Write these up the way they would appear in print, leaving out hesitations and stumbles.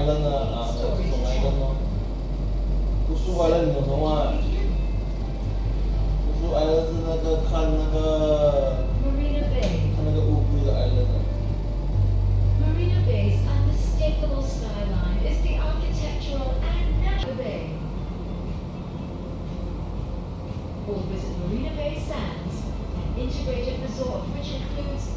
island 呢？啊，这种 island 吗？不是 island 你有什么啊？不是 island 是那个看那个看那个乌龟的 island 啊。Marina Bay's unmistakable skyline is the architectural and natural bay. Or visit Marina Bay Sands, an integrated resort which includes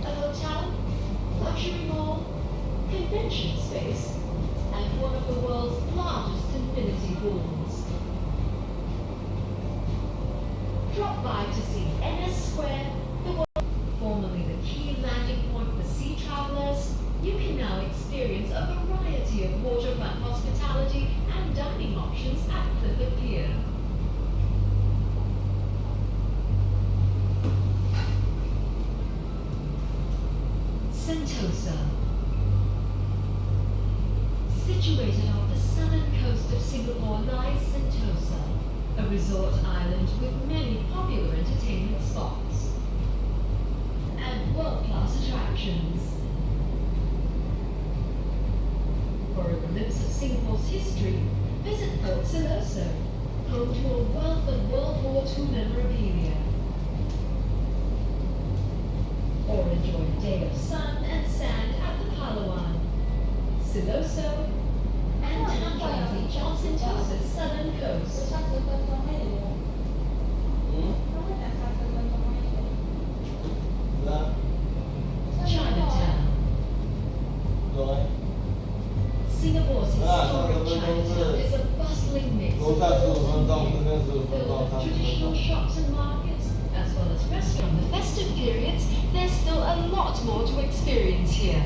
a hotel, luxury mall, convention space, and one of the world's largest infinity pools. Drop by to see NS Square, formerly the key landing point for sea travelers. You can now experience a variety of waterfront hospitality and dining options at Clifford Pier. Sentosa. Situated off the southern coast of Singapore lies Sentosa, a resort island with many popular entertainment spots and world-class attractions. For a glimpse of Singapore's history, visit Port Siloso, home to a wealth of World War II memorabilia. Or enjoy a day of sun and sand at the Palawan, Siloso, and Tanjung Beach on Sentosa's southern coast. Chinatown. Singapore's historic Chinatown is a bustling mix of filled with traditional shops and markets, as well as restaurants. In the festive periods, there's still a lot more to experience here.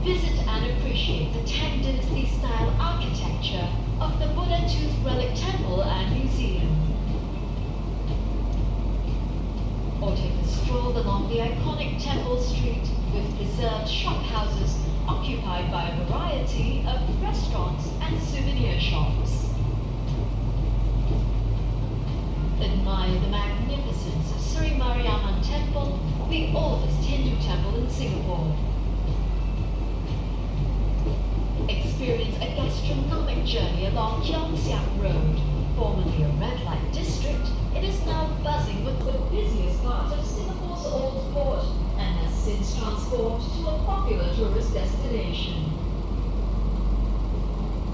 Visit and appreciate the Tang Dynasty-style architecture of the Buddha Tooth Relic Temple and Museum. Or take a stroll along the iconic Temple Street with preserved shophouses occupied by a variety of restaurants and souvenir shops. Admire the magnificence of Sri Mariamman Temple, the oldest Hindu temple in Singapore. Experience a gastronomic journey along Cheong Siak Road, formerly a red light district. It is now buzzing with the busiest part of Singapore's old port and has since transformed to a popular tourist destination.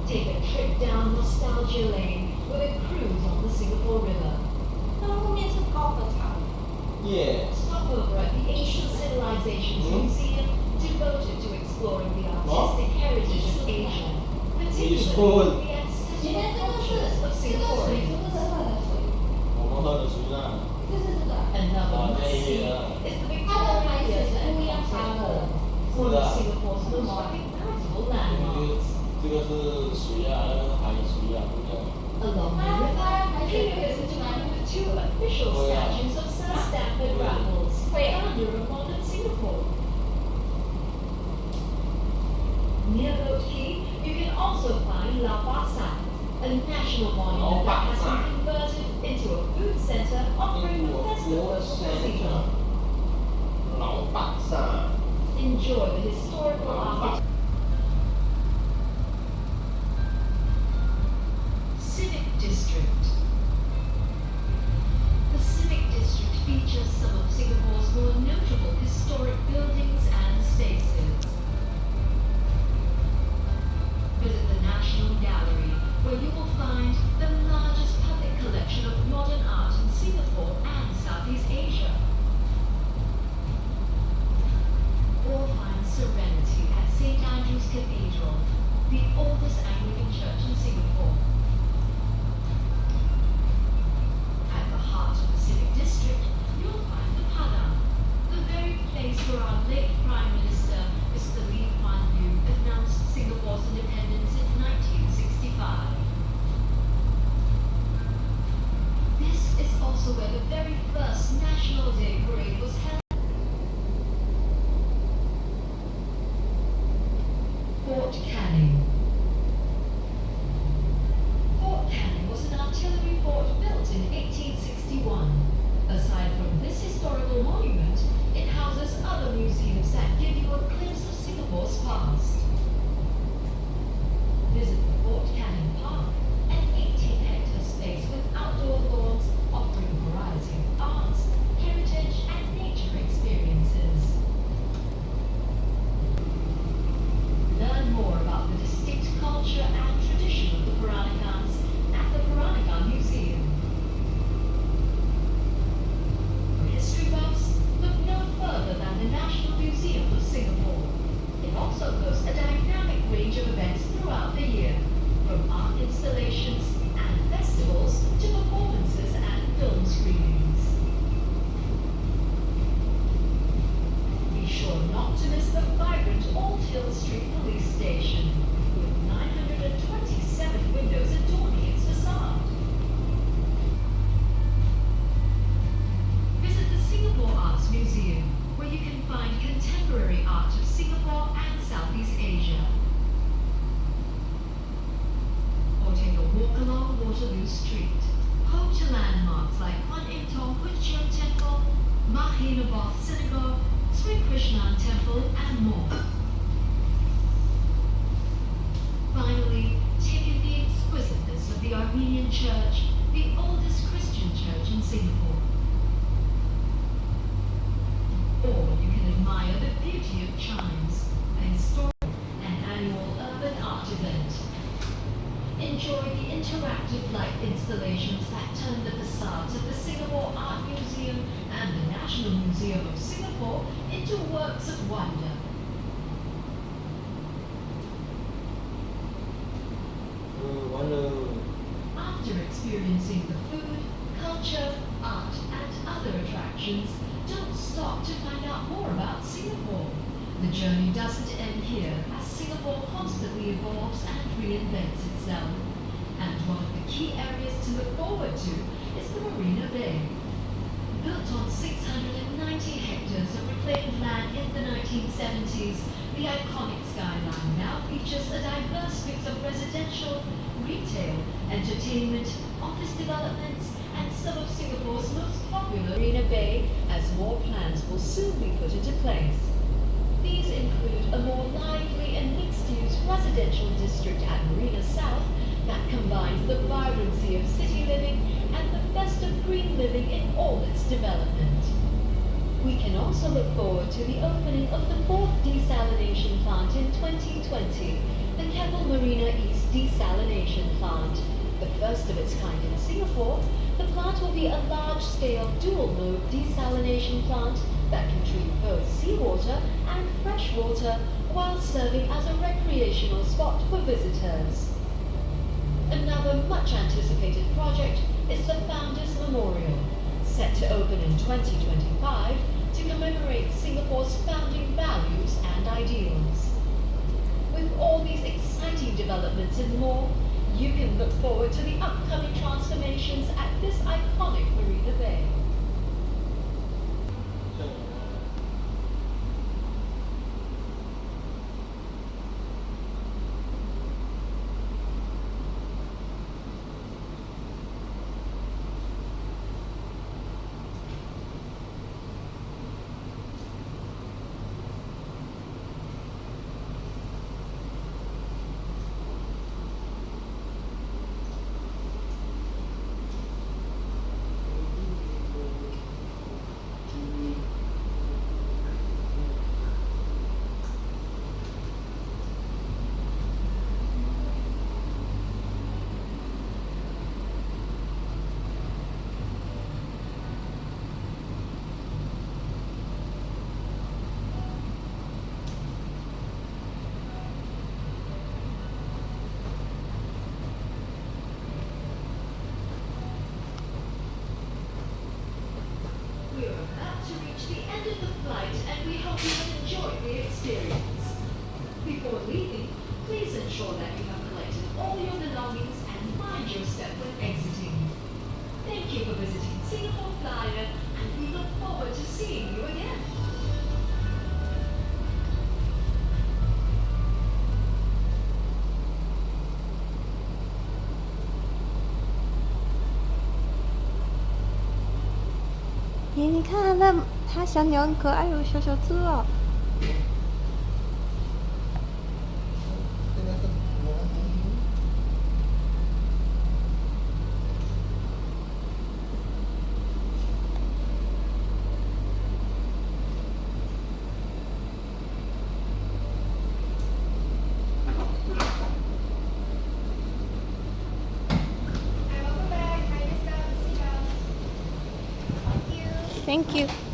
Take a trip down Nostalgia Lane with a cruise on the Singapore River. Yeah. Stop over at the Ancient Civilizations Museum, devoted to exploring the artistic heritage of Asia, particularly the ancestral cultures of Singaporeans. Another must-see is the Victoria Theatre and Concert Hall, one of Singapore's most recognizable landmarks. Along the river, take a visit to one of the two official statues of Sir Stamford Raffles, founder of modern Singapore. Near Boat Quay, you can also find La Pasa, a national monument that has been converted into a food center offering the festival of cuisine. Enjoy the historical architecture. Civic District. The Civic District features some of Singapore's more notable historic buildings and spaces. Visit the National Gallery, where you will find the largest public collection of modern art in Singapore and Southeast Asia. Or find serenity at St. Hill Street Police Station, with 927 windows adorning its facade. Visit the Singapore Arts Museum, where you can find contemporary art of Singapore and Southeast Asia. Or take a walk along Waterloo Street, home to landmarks like Kwan Im Tong Hood Cheong Temple, Mahinaboth Synagogue, Sri Krishnan Temple, and more. Finally, take in the exquisiteness of the Armenian Church, the oldest Christian church in Singapore. Or you can admire the beauty of chimes, a historic and annual urban art event. Enjoy the interactive light installations that turn the facades of the Singapore Art Museum and the National Museum of Singapore into works of wonder. After experiencing the food, culture, art, and other attractions, don't stop to find out more about Singapore. The journey doesn't end here, as Singapore constantly evolves and reinvents itself. And one of the key areas to look forward to is the Marina Bay. Built on 690 hectares of reclaimed land in the 1970s, the iconic skyline now features a diverse mix of residential, retail, entertainment, office developments, and some of Singapore's most popular Marina Bay, as more plans will soon be put into place. These include a more lively and mixed-use residential district at Marina South that combines the vibrancy of city living and the best of green living in all its development. We can also look forward to the opening of the fourth desalination plant in 2020, the Keppel Marina East Desalination Plant. The first of its kind in Singapore, the plant will be a large-scale dual-mode desalination plant that can treat both seawater and fresh water while serving as a recreational spot for visitors. Another much-anticipated project is the Founders Memorial, set to open in 2025 to commemorate Singapore's founding values and ideals. With all these exciting developments and more, you can look forward to the upcoming transformations at this iconic Marina Bay. We're about to reach the end of the flight, and we hope you have enjoyed the experience. Before leaving, please ensure that you have collected all your belongings and mind your step when exiting. Thank you for visiting Singapore Flyer, and we look forward to seeing you again.耶，你看它小鸟很可爱，有小小只哦。Thank you.